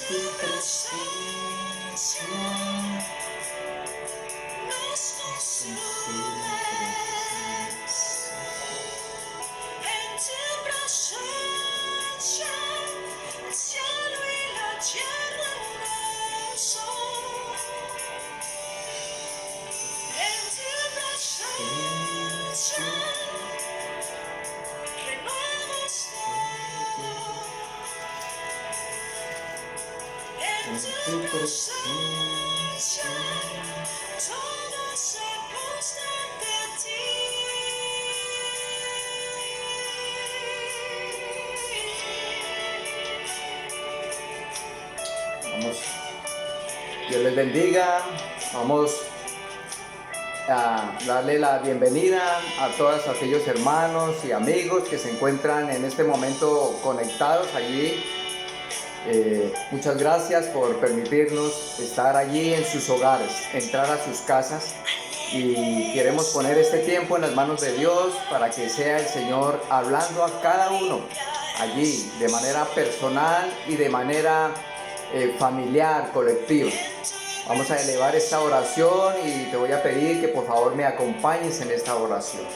tu presencia nos consumes. En tu presencia el cielo y la tierra son. En tu presencia renovamos todo. En tu presencia todo se postra ante ti. Vamos, Dios les bendiga. Vamos a darle la bienvenida a todos aquellos hermanos y amigos que se encuentran en este momento conectados allí. Muchas gracias por permitirnos estar allí en sus hogares, entrar a sus casas, y queremos poner este tiempo en las manos de Dios para que sea el Señor hablando a cada uno allí de manera personal y de manera familiar, colectiva. Vamos a elevar esta oración y te voy a pedir que por favor me acompañes en esta oración.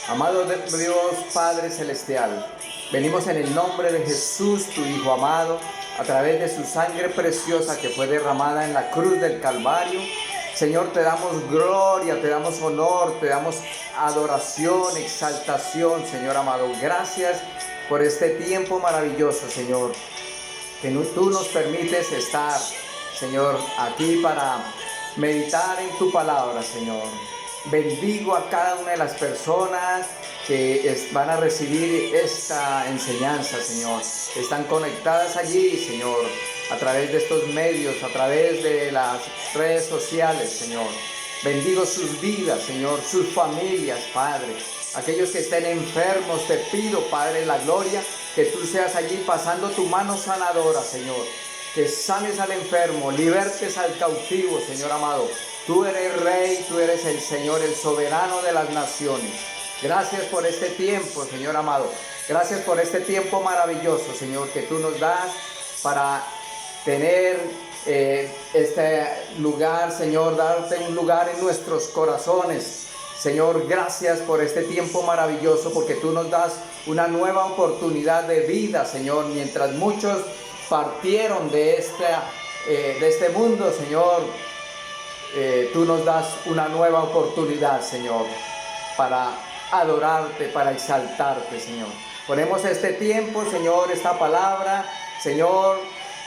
Amado Dios Padre Celestial, venimos en el nombre de Jesús, tu Hijo amado, a través de su sangre preciosa que fue derramada en la cruz del Calvario. Señor, te damos gloria, te damos honor, te damos adoración, exaltación, Señor amado. Gracias por este tiempo maravilloso, Señor, que tú nos permites estar, Señor, aquí para meditar en tu palabra, Señor. Bendigo a cada una de las personas que van a recibir esta enseñanza, Señor. Están conectadas allí, Señor, a través de estos medios, a través de las redes sociales, Señor. Bendigo sus vidas, Señor, sus familias, Padre. Aquellos que estén enfermos, te pido, Padre, la gloria, que tú seas allí pasando tu mano sanadora, Señor. Que sanes al enfermo, libertes al cautivo, Señor amado. Tú eres Rey, tú eres el Señor, el soberano de las naciones. Gracias por este tiempo, Señor amado. Gracias por este tiempo maravilloso, Señor, que tú nos das para tener este lugar, Señor, darte un lugar en nuestros corazones. Señor, gracias por este tiempo maravilloso, porque tú nos das una nueva oportunidad de vida, Señor, mientras muchos partieron de este mundo, Señor. Tú nos das una nueva oportunidad, Señor, para adorarte, para exaltarte, Señor. Ponemos este tiempo, Señor, esta palabra, Señor,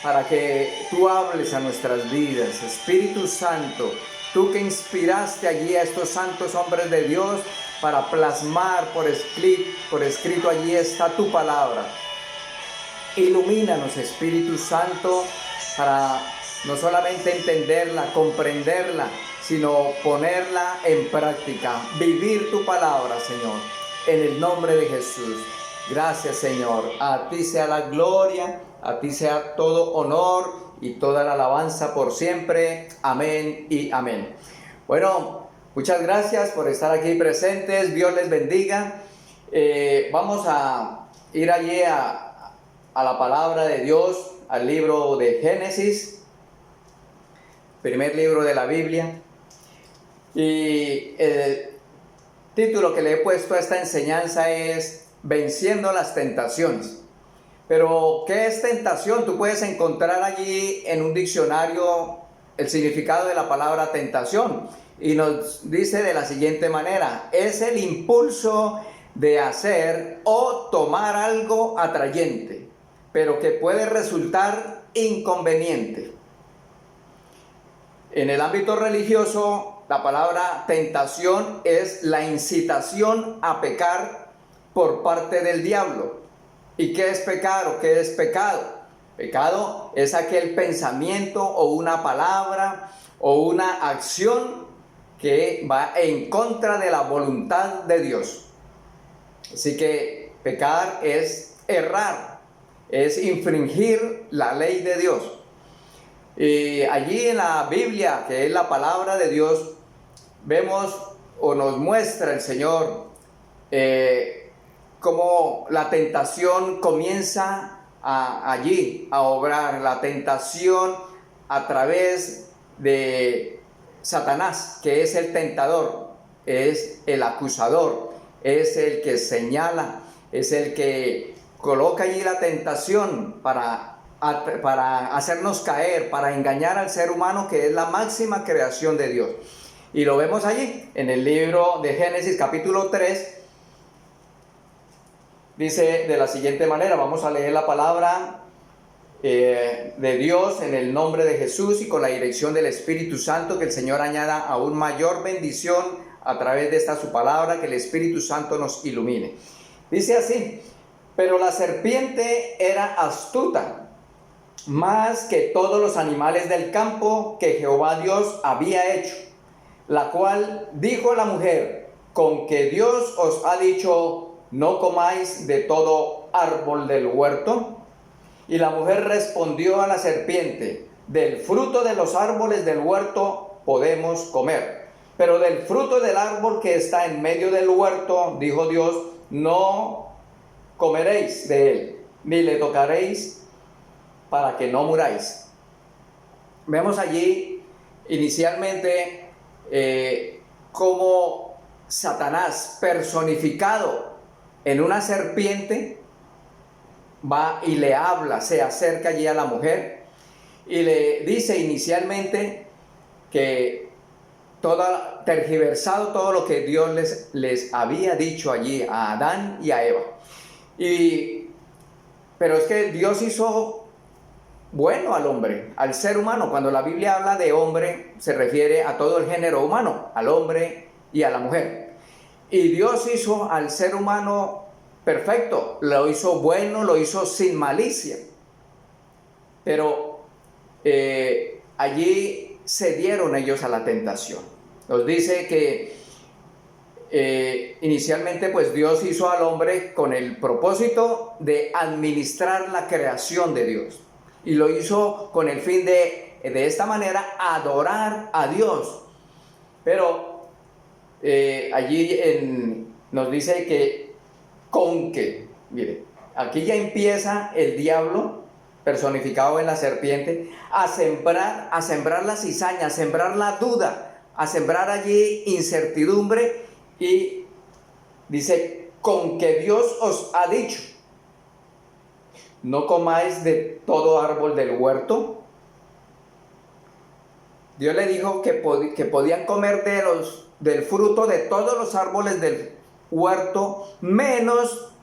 para que tú hables a nuestras vidas. Espíritu Santo, tú que inspiraste allí a estos santos hombres de Dios para plasmar por escrito allí está tu palabra. Ilumínanos, Espíritu Santo, para no solamente entenderla, comprenderla, sino ponerla en práctica, vivir tu palabra, Señor, en el nombre de Jesús. Gracias, Señor. A ti sea la gloria, a ti sea todo honor y toda la alabanza por siempre. Amén y amén. Bueno, muchas gracias por estar aquí presentes. Dios les bendiga. Vamos a ir allí a la palabra de Dios, al libro de Génesis, primer libro de la Biblia, y el título que le he puesto a esta enseñanza es Venciendo las tentaciones. Pero, ¿qué es tentación? Tú puedes encontrar allí en un diccionario el significado de la palabra tentación, y nos dice de la siguiente manera: es el impulso de hacer o tomar algo atrayente, pero que puede resultar inconveniente. En el ámbito religioso, la palabra tentación es la incitación a pecar por parte del diablo. ¿Y qué es pecar o qué es pecado? Pecado es aquel pensamiento o una palabra o una acción que va en contra de la voluntad de Dios. Así que pecar es errar, es infringir la ley de Dios. Y allí en la Biblia, que es la palabra de Dios, vemos o nos muestra el Señor cómo la tentación comienza allí a obrar la tentación a través de Satanás, que es el tentador, es el acusador, es el que señala, es el que coloca allí la tentación para hacernos caer, para engañar al ser humano, que es la máxima creación de Dios. Y lo vemos allí en el libro de Génesis capítulo 3. Dice de la siguiente manera, vamos a leer la palabra de Dios en el nombre de Jesús y con la dirección del Espíritu Santo, que el Señor añada aún mayor bendición a través de esta su palabra, que el Espíritu Santo nos ilumine. Dice así: pero la serpiente era astuta, más que todos los animales del campo que Jehová Dios había hecho, la cual dijo a la mujer: con que Dios os ha dicho, no comáis de todo árbol del huerto. Y la mujer respondió a la serpiente: del fruto de los árboles del huerto podemos comer, pero del fruto del árbol que está en medio del huerto, dijo Dios, no comeréis de él, ni le tocaréis, para que no muráis. Vemos allí inicialmente cómo Satanás, personificado en una serpiente, va y le habla, se acerca allí a la mujer y le dice inicialmente que tergiversado todo lo que Dios les había dicho allí a Adán y a Eva. Pero es que Dios hizo bueno al hombre, al ser humano. Cuando la Biblia habla de hombre, se refiere a todo el género humano, al hombre y a la mujer. Y Dios hizo al ser humano perfecto, lo hizo bueno, lo hizo sin malicia. Pero allí cedieron ellos a la tentación. Nos dice que inicialmente pues Dios hizo al hombre con el propósito de administrar la creación de Dios. Y lo hizo con el fin de esta manera adorar a Dios. Pero allí nos dice que mire, aquí ya empieza el diablo personificado en la serpiente a sembrar la cizaña, a sembrar la duda, a sembrar allí incertidumbre, y dice: con que Dios os ha dicho, no comáis de todo árbol del huerto. Dios le dijo que podían comer del fruto de todos los árboles del huerto, menos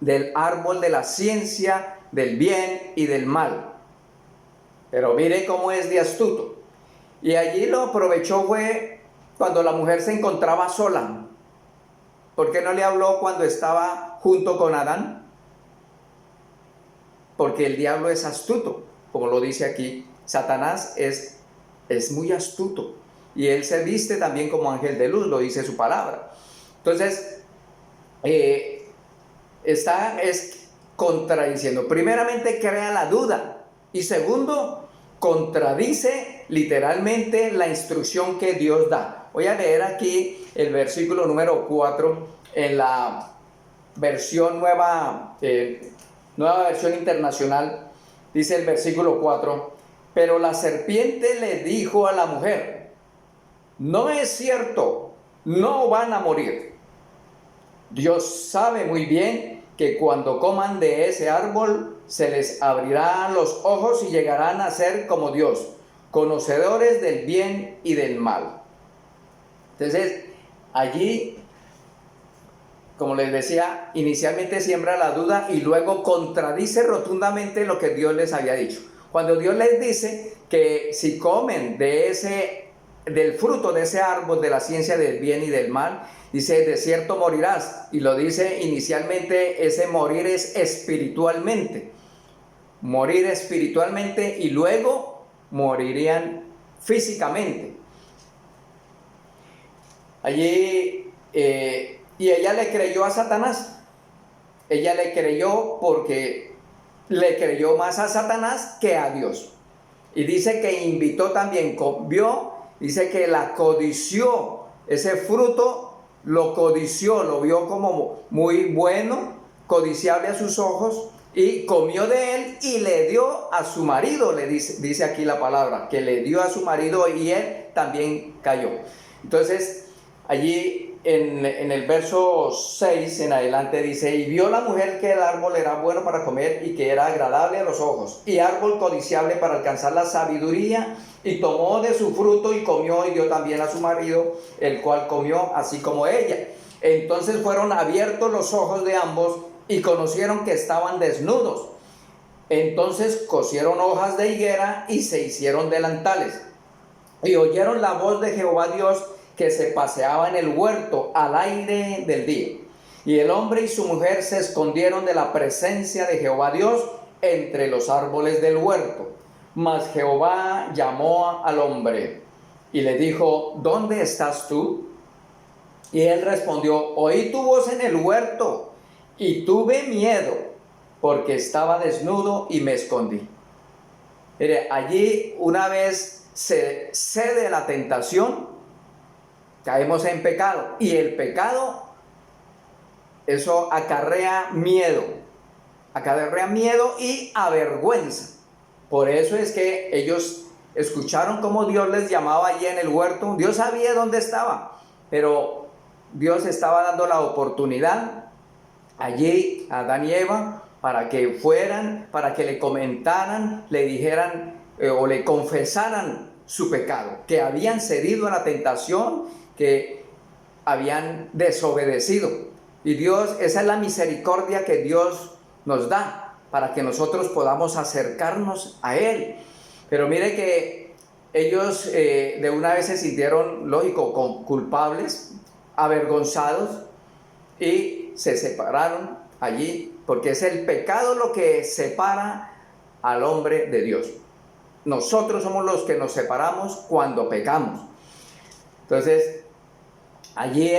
del árbol de la ciencia del bien y del mal. Pero mire cómo es de astuto. Y allí lo aprovechó fue cuando la mujer se encontraba sola. ¿Por qué no le habló cuando estaba junto con Adán? Porque el diablo es astuto, como lo dice aquí. Satanás es muy astuto, y él se viste también como ángel de luz, lo dice su palabra. Entonces, es contradiciendo. Primeramente, crea la duda, y segundo, contradice literalmente la instrucción que Dios da. Voy a leer aquí el versículo número 4 en la versión nueva versión internacional. Dice el versículo 4: pero la serpiente le dijo a la mujer: no es cierto, no van a morir. Dios sabe muy bien que cuando coman de ese árbol se les abrirán los ojos y llegarán a ser como Dios, conocedores del bien y del mal. Entonces, allí, como les decía, inicialmente siembra la duda y luego contradice rotundamente lo que Dios les había dicho. Cuando Dios les dice que si comen del fruto de ese árbol de la ciencia del bien y del mal, dice: de cierto morirás. Y lo dice inicialmente, ese morir es espiritualmente. Morir espiritualmente, y luego morirían físicamente. Allí, y ella le creyó a Satanás. Ella le creyó porque le creyó más a Satanás que a Dios. Y dice que invitó también, dice que la codició, ese fruto lo codició, lo vio como muy bueno, codiciable a sus ojos, y comió de él y le dio a su marido, le dice aquí la palabra, que le dio a su marido y él también cayó. Entonces, allí en el verso 6 en adelante dice: y vio la mujer que el árbol era bueno para comer y que era agradable a los ojos, y árbol codiciable para alcanzar la sabiduría, y tomó de su fruto y comió y dio también a su marido, el cual comió así como ella. Entonces fueron abiertos los ojos de ambos y conocieron que estaban desnudos. Entonces cosieron hojas de higuera y se hicieron delantales. Y oyeron la voz de Jehová Dios que se paseaba en el huerto al aire del día. Y el hombre y su mujer se escondieron de la presencia de Jehová Dios entre los árboles del huerto. Mas Jehová llamó al hombre y le dijo: ¿dónde estás tú? Y él respondió: oí tu voz en el huerto y tuve miedo porque estaba desnudo y me escondí. Mire, allí una vez se cede la tentación, caemos en pecado, y el pecado, eso acarrea miedo y avergüenza. Por eso es que ellos escucharon cómo Dios les llamaba allí en el huerto. Dios sabía dónde estaba, pero Dios estaba dando la oportunidad allí a Adán y Eva para que fueran, para que le comentaran, le dijeran o le confesaran su pecado, que habían cedido a la tentación, que habían desobedecido. Y Dios, esa es la misericordia que Dios nos da para que nosotros podamos acercarnos a Él. Pero mire que ellos de una vez se sintieron, lógico, culpables, avergonzados, y se separaron allí, porque es el pecado lo que separa al hombre de Dios. Nosotros somos los que nos separamos cuando pecamos. Entonces, allí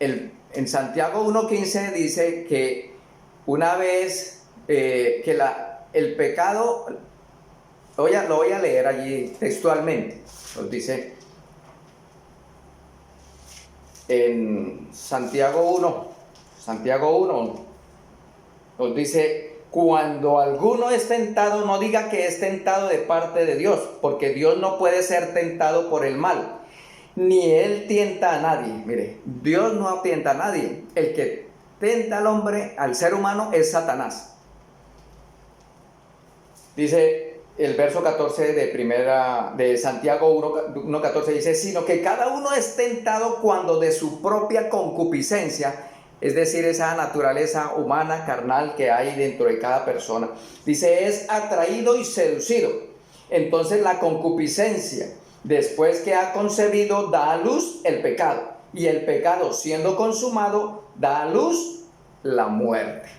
en Santiago 1:15 dice que una vez que el pecado, lo voy a leer allí textualmente, nos dice en Santiago 1, nos dice: cuando alguno es tentado, no diga que es tentado de parte de Dios, porque Dios no puede ser tentado por el mal, ni Él tienta a nadie. Mire, Dios no tienta a nadie. El que tenta al hombre, al ser humano, es Satanás. Dice el verso 14 de Santiago 1:14, dice: sino que cada uno es tentado cuando de su propia concupiscencia, es decir, esa naturaleza humana, carnal que hay dentro de cada persona, dice, es atraído y seducido. Entonces la concupiscencia, después que ha concebido, da a luz el pecado, y el pecado, siendo consumado, da a luz la muerte.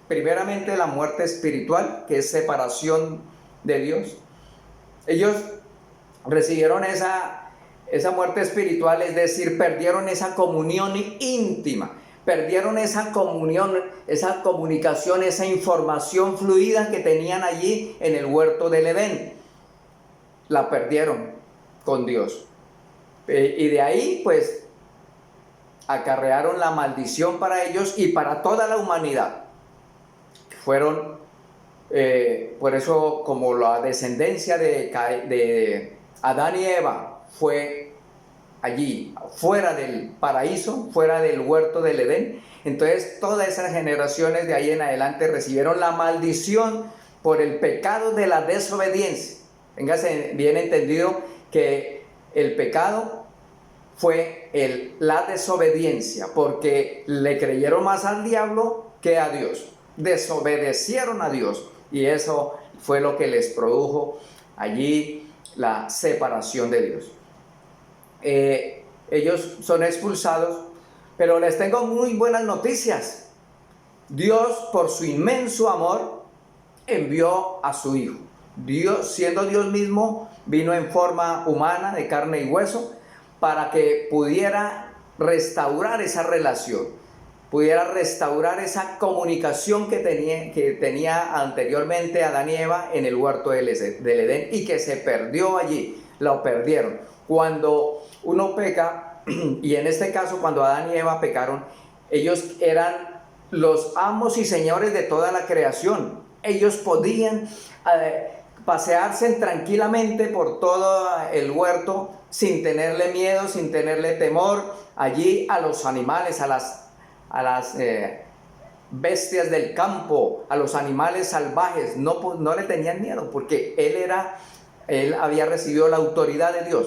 Primeramente la muerte espiritual, que es separación de Dios. Ellos recibieron esa muerte espiritual, es decir, perdieron esa comunión íntima, perdieron esa comunión, esa comunicación, esa información fluida que tenían allí en el huerto del Edén. La perdieron con Dios. Y de ahí, pues, acarrearon la maldición para ellos y para toda la humanidad. Fueron, por eso, como la descendencia de Adán y Eva fue allí, fuera del paraíso, fuera del huerto del Edén, entonces todas esas generaciones de ahí en adelante recibieron la maldición por el pecado de la desobediencia. Téngase bien entendido que el pecado fue la desobediencia, porque le creyeron más al diablo que a Dios. Desobedecieron a Dios, y eso fue lo que les produjo allí la separación de Dios. Ellos son expulsados, pero les tengo muy buenas noticias. Dios, por su inmenso amor, envió a su Hijo. Dios, siendo Dios mismo, vino en forma humana, de carne y hueso, para que pudiera restaurar esa relación, pudiera restaurar esa comunicación que tenía anteriormente Adán y Eva en el huerto del Edén, y que se perdió allí, lo perdieron. Cuando uno peca, y en este caso cuando Adán y Eva pecaron, ellos eran los amos y señores de toda la creación. Ellos podían pasearse tranquilamente por todo el huerto sin tenerle miedo, sin tenerle temor allí a los animales, a las bestias del campo, a los animales salvajes. No le tenían miedo porque él había recibido la autoridad de Dios.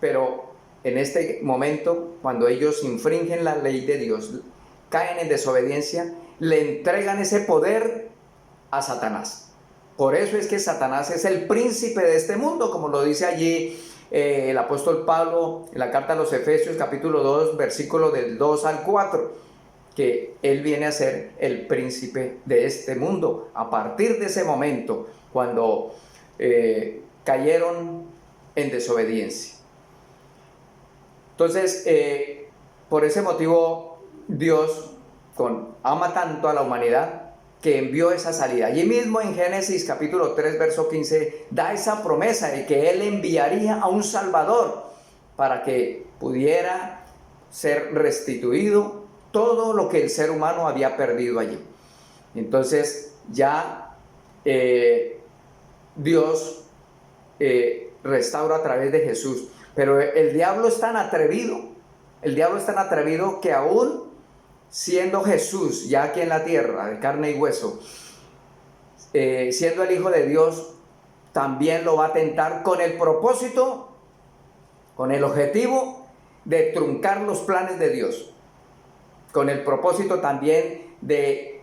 Pero en este momento, cuando ellos infringen la ley de Dios, caen en desobediencia, le entregan ese poder a Satanás. Por eso es que Satanás es el príncipe de este mundo, como lo dice allí el apóstol Pablo en la carta a los Efesios, capítulo 2, versículo del 2 al 4, que él viene a ser el príncipe de este mundo. A partir de ese momento, cuando cayeron en desobediencia. Entonces, por ese motivo, Dios ama tanto a la humanidad que envió esa salida. Allí mismo en Génesis capítulo 3, verso 15, da esa promesa de que Él enviaría a un Salvador para que pudiera ser restituido todo lo que el ser humano había perdido allí. Entonces, ya Dios restaura a través de Jesús. Pero el diablo es tan atrevido, que aún siendo Jesús ya aquí en la tierra, de carne y hueso, siendo el Hijo de Dios, también lo va a tentar con el propósito, con el objetivo de truncar los planes de Dios, con el propósito también de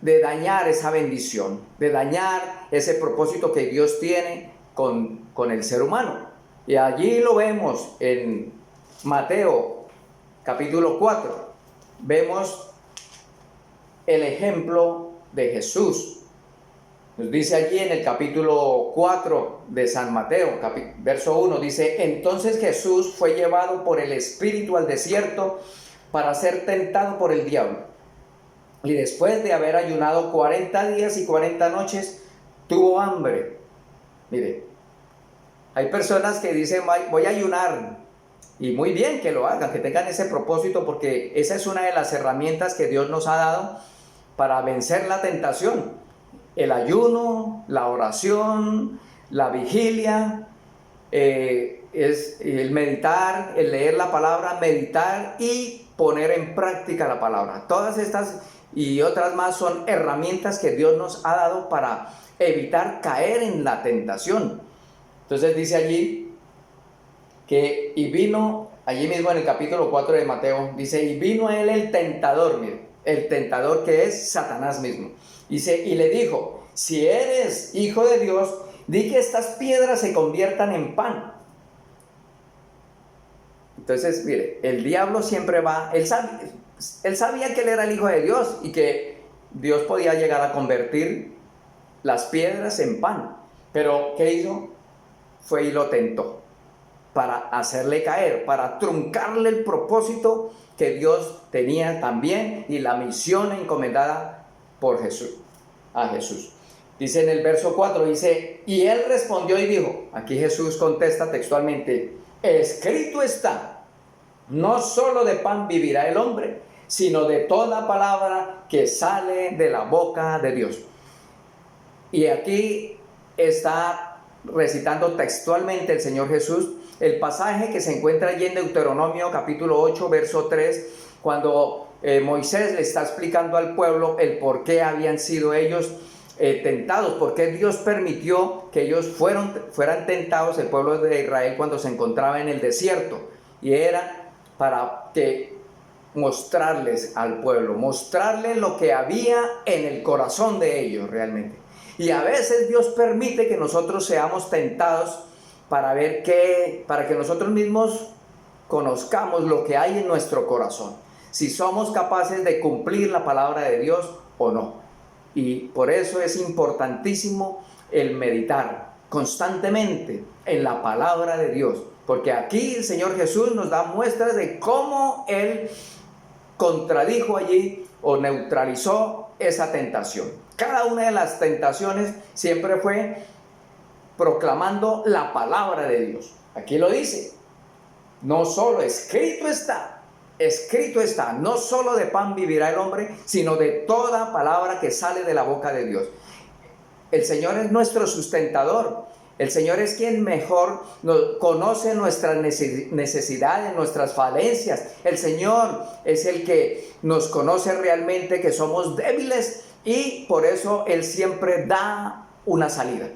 dañar esa bendición, de dañar ese propósito que Dios tiene con el ser humano. Y allí lo vemos en Mateo capítulo 4. Vemos el ejemplo de Jesús. Nos dice allí en el capítulo 4 de San Mateo, verso 1, dice: entonces Jesús fue llevado por el Espíritu al desierto para ser tentado por el diablo. Y después de haber ayunado 40 días y 40 noches, tuvo hambre. Mire, hay personas que dicen: voy a ayunar, y muy bien que lo hagan, que tengan ese propósito, porque esa es una de las herramientas que Dios nos ha dado para vencer la tentación. El ayuno, la oración, la vigilia, es el meditar, el leer la palabra, meditar y poner en práctica la palabra. Todas estas y otras más son herramientas que Dios nos ha dado para evitar caer en la tentación. Entonces dice allí que y vino, allí mismo en el capítulo 4 de Mateo, dice: y vino a él el tentador, mire, el tentador, que es Satanás mismo. Dice, y le dijo: si eres hijo de Dios, di que estas piedras se conviertan en pan. Entonces, mire, el diablo siempre va, él sabía que él era el hijo de Dios y que Dios podía llegar a convertir las piedras en pan. Pero, ¿qué hizo? Fue y lo tentó para hacerle caer, para truncarle el propósito que Dios tenía también y la misión encomendada por Jesús, a Jesús. Dice en el verso 4, dice: y él respondió y dijo, aquí Jesús contesta textualmente: escrito está, no solo de pan vivirá el hombre, sino de toda palabra que sale de la boca de Dios. Y aquí está recitando textualmente el Señor Jesús el pasaje que se encuentra allí en Deuteronomio capítulo 8 verso 3, cuando Moisés le está explicando al pueblo el por qué habían sido ellos tentados, por qué Dios permitió que ellos fueran tentados, el pueblo de Israel, cuando se encontraba en el desierto. Y era para que mostrarles al pueblo, mostrarles lo que había en el corazón de ellos realmente. Y a veces Dios permite que nosotros seamos tentados para que nosotros mismos conozcamos lo que hay en nuestro corazón, si somos capaces de cumplir la palabra de Dios o no. Y por eso es importantísimo el meditar constantemente en la palabra de Dios, porque aquí el Señor Jesús nos da muestras de cómo Él contradijo allí o neutralizó esa tentación. Cada una de las tentaciones siempre fue proclamando la palabra de Dios. Aquí lo dice: no solo escrito está, escrito está, no solo de pan vivirá el hombre, sino de toda palabra que sale de la boca de Dios. El Señor es nuestro sustentador. El Señor es quien mejor conoce nuestras necesidades, nuestras falencias. El Señor es el que nos conoce realmente que somos débiles y por eso Él siempre da una salida.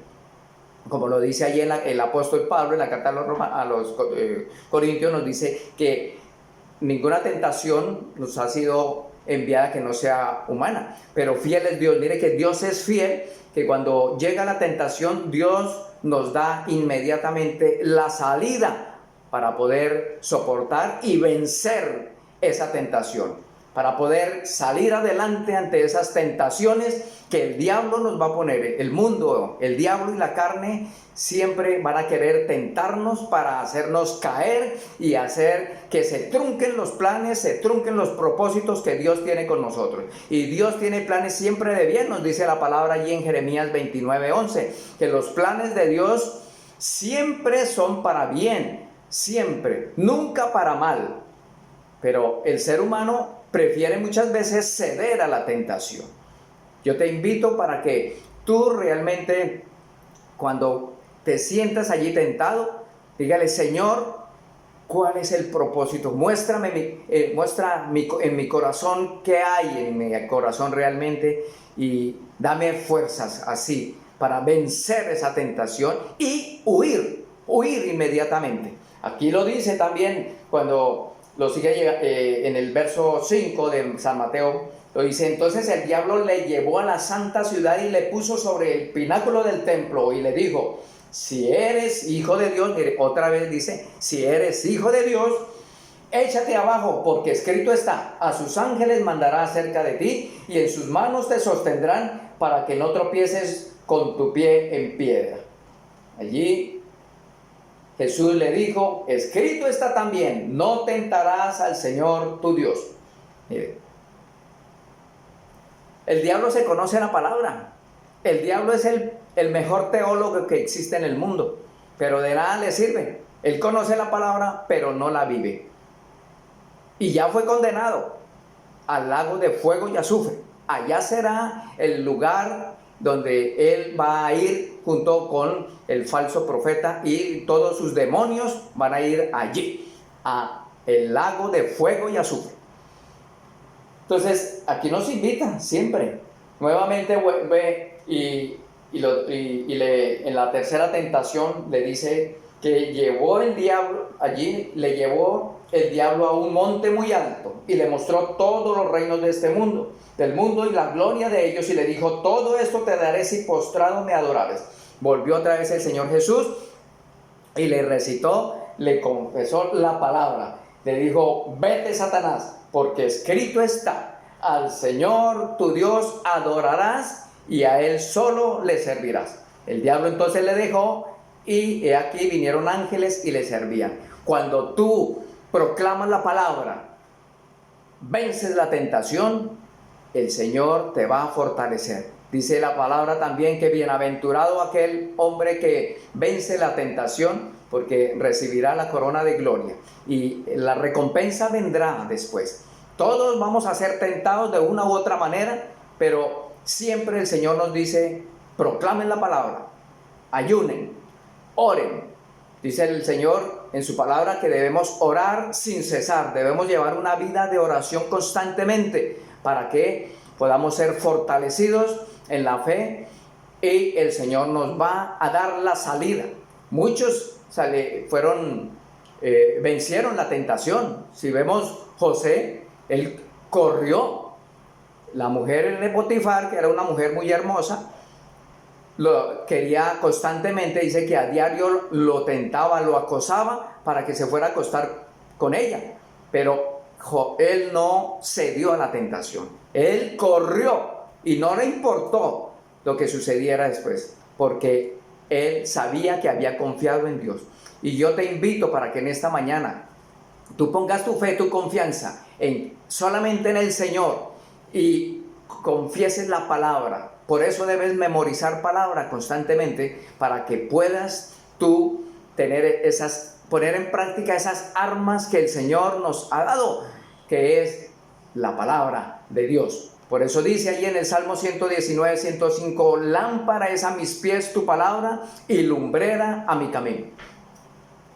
Como lo dice allí el apóstol Pablo en la carta a los Corintios, nos dice que ninguna tentación nos ha sido enviada que no sea humana, pero fiel es Dios. Mire que Dios es fiel, que cuando llega la tentación, Dios nos da inmediatamente la salida para poder soportar y vencer esa tentación, para poder salir adelante ante esas tentaciones que el diablo nos va a poner. El mundo, el diablo y la carne siempre van a querer tentarnos para hacernos caer y hacer que se trunquen los planes, se trunquen los propósitos que Dios tiene con nosotros. Y Dios tiene planes siempre de bien, nos dice la palabra allí en Jeremías 29:11, que los planes de Dios siempre son para bien, siempre, nunca para mal. Pero el ser humano prefiere muchas veces ceder a la tentación. Yo te invito para que tú realmente, cuando te sientas allí tentado, dígale: Señor, ¿cuál es el propósito? Muéstrame, muestra en mi corazón qué hay en mi corazón realmente y dame fuerzas así para vencer esa tentación y huir inmediatamente. Aquí lo dice también cuando lo sigue en el verso 5 de San Mateo. Lo dice: entonces el diablo le llevó a la santa ciudad y le puso sobre el pináculo del templo y le dijo: si eres hijo de Dios, mire, otra vez dice, si eres hijo de Dios, échate abajo, porque escrito está: a sus ángeles mandará acerca de ti y en sus manos te sostendrán para que no tropieces con tu pie en piedra. Allí Jesús le dijo: escrito está también, no tentarás al Señor tu Dios. Mire, el diablo se conoce la palabra. El diablo es el mejor teólogo que existe en el mundo, pero de nada le sirve. Él conoce la palabra, pero no la vive. Y ya fue condenado al lago de fuego y azufre. Allá será el lugar donde él va a ir junto con el falso profeta y todos sus demonios van a ir allí, a el lago de fuego y azufre. Entonces, aquí nos invita siempre. Nuevamente ve en la tercera tentación le dice que llevó el diablo, allí le llevó el diablo a un monte muy alto y le mostró todos los reinos de este mundo, del mundo y la gloria de ellos, y le dijo: todo esto te daré si postrado me adorares. Volvió otra vez el Señor Jesús y le recitó, le confesó la palabra. Le dijo: vete, Satanás, porque escrito está: al Señor tu Dios adorarás y a Él solo le servirás. El diablo entonces le dejó y he aquí vinieron ángeles y le servían. Cuando tú proclamas la palabra, vences la tentación, el Señor te va a fortalecer. Dice la palabra también que bienaventurado aquel hombre que vence la tentación, porque recibirá la corona de gloria y la recompensa vendrá después. Todos vamos a ser tentados de una u otra manera, pero siempre el Señor nos dice: proclamen la palabra, ayunen, oren. Dice el Señor en su palabra que debemos orar sin cesar, debemos llevar una vida de oración constantemente para que podamos ser fortalecidos en la fe y el Señor nos va a dar la salida. Muchos vencieron la tentación. Si vemos José, él corrió. La mujer de Potifar, que era una mujer muy hermosa, lo quería constantemente, dice que a diario lo tentaba, lo acosaba para que se fuera a acostar con ella, pero él no cedió a la tentación. Él corrió y no le importó lo que sucediera después, porque él sabía que había confiado en Dios. Y yo te invito para que en esta mañana tú pongas tu fe, tu confianza solamente en el Señor y confieses la palabra. Por eso debes memorizar palabra constantemente para que puedas tú poner en práctica esas armas que el Señor nos ha dado. que es la palabra de Dios. Por eso dice allí en el Salmo 119, 105, lámpara es a mis pies tu palabra y lumbrera a mi camino.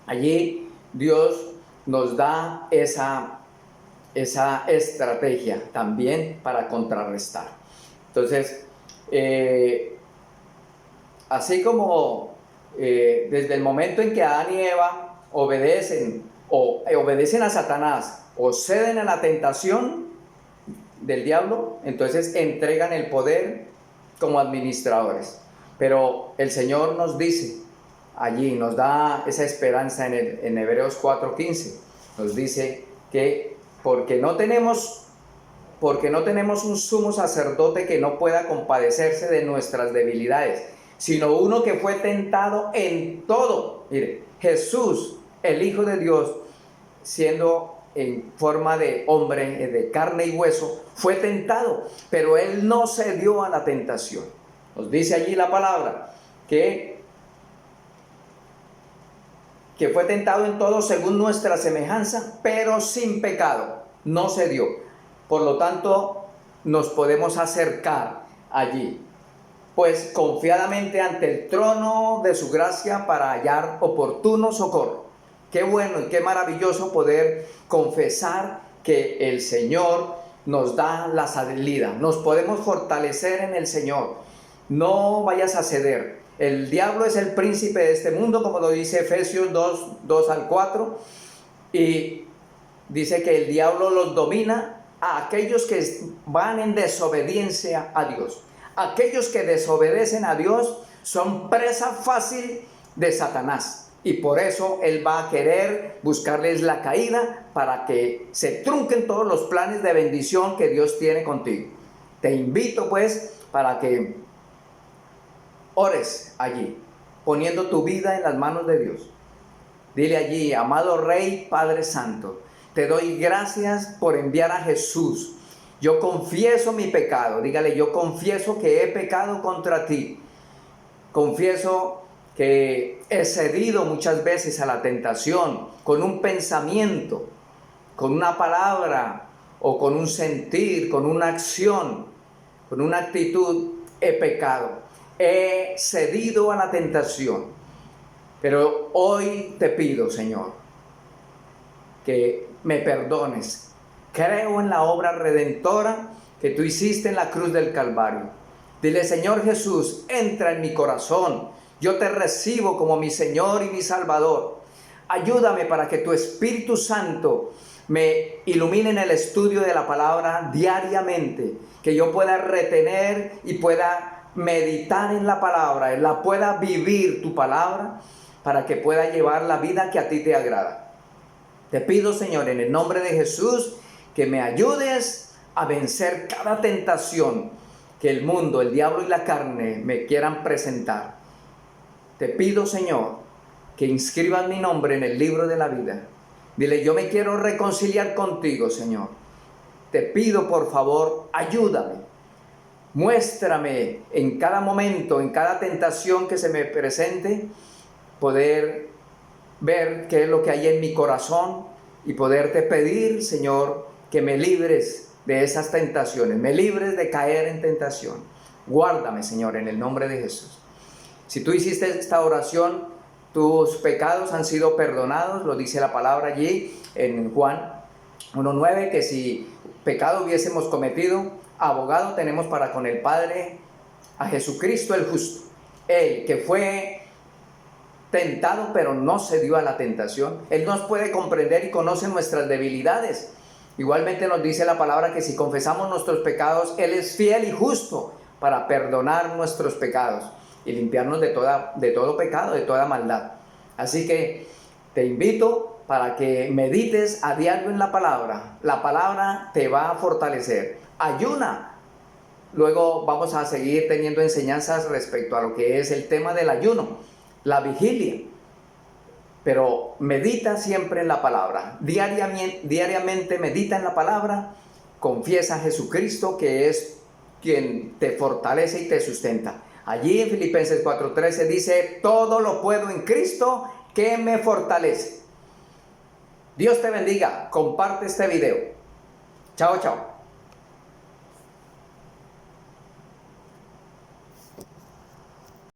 Allí Dios nos da esa estrategia también para contrarrestar. Entonces, así como desde el momento en que Adán y Eva obedecen a Satanás o ceden a la tentación del diablo, entonces entregan el poder como administradores. Pero el Señor nos dice allí, nos da esa esperanza en Hebreos 4:15, nos dice que porque no tenemos un sumo sacerdote que no pueda compadecerse de nuestras debilidades, sino uno que fue tentado en todo. Mire, Jesús, el Hijo de Dios, siendo en forma de hombre, de carne y hueso, fue tentado, pero él no cedió a la tentación. Nos dice allí la palabra que fue tentado en todo según nuestra semejanza, pero sin pecado, no cedió. Por lo tanto, nos podemos acercar allí, pues confiadamente ante el trono de su gracia para hallar oportuno socorro. Qué bueno y qué maravilloso poder confesar que el Señor nos da la salida. Nos podemos fortalecer en el Señor. No vayas a ceder. El diablo es el príncipe de este mundo, como lo dice Efesios 2 al 4. Y dice que el diablo los domina a aquellos que van en desobediencia a Dios. Aquellos que desobedecen a Dios son presa fácil de Satanás. Y por eso él va a querer buscarles la caída para que se trunquen todos los planes de bendición que Dios tiene contigo. Te invito pues para que ores allí, poniendo tu vida en las manos de Dios. Dile allí: amado Rey, Padre Santo, te doy gracias por enviar a Jesús. Yo confieso mi pecado. Dígale: yo confieso que he pecado contra ti. Confieso que he cedido muchas veces a la tentación con un pensamiento, con una palabra o con un sentir, con una acción, con una actitud. He pecado, he cedido a la tentación. Pero hoy te pido, Señor, que me perdones. Creo en la obra redentora que tú hiciste en la cruz del Calvario. Dile: Señor Jesús, entra en mi corazón. Yo te recibo como mi Señor y mi Salvador. Ayúdame para que tu Espíritu Santo me ilumine en el estudio de la palabra diariamente, que yo pueda retener y pueda meditar en la palabra, la pueda vivir tu palabra, para que pueda llevar la vida que a ti te agrada. Te pido, Señor, en el nombre de Jesús, que me ayudes a vencer cada tentación que el mundo, el diablo y la carne me quieran presentar. Te pido, Señor, que inscribas mi nombre en el libro de la vida. Dile: yo me quiero reconciliar contigo, Señor. Te pido, por favor, ayúdame. Muéstrame en cada momento, en cada tentación que se me presente, poder ver qué es lo que hay en mi corazón y poderte pedir, Señor, que me libres de esas tentaciones, me libres de caer en tentación. Guárdame, Señor, en el nombre de Jesús. Si tú hiciste esta oración, tus pecados han sido perdonados. Lo dice la palabra allí en Juan 1:9, que si pecado hubiésemos cometido, abogado tenemos para con el Padre, a Jesucristo el justo. Él que fue tentado pero no cedió a la tentación. Él nos puede comprender y conoce nuestras debilidades. Igualmente nos dice la palabra que si confesamos nuestros pecados, Él es fiel y justo para perdonar nuestros pecados y limpiarnos de todo pecado, de toda maldad. Así que te invito para que medites a diario en la palabra. La palabra te va a fortalecer. Ayuna. Luego vamos a seguir teniendo enseñanzas respecto a lo que es el tema del ayuno, la vigilia. Pero medita siempre en la palabra. Diariamente medita en la palabra. Confiesa a Jesucristo, que es quien te fortalece y te sustenta. Allí en Filipenses 4:13 dice: todo lo puedo en Cristo que me fortalece. Dios te bendiga. Comparte este video. Chao, chao.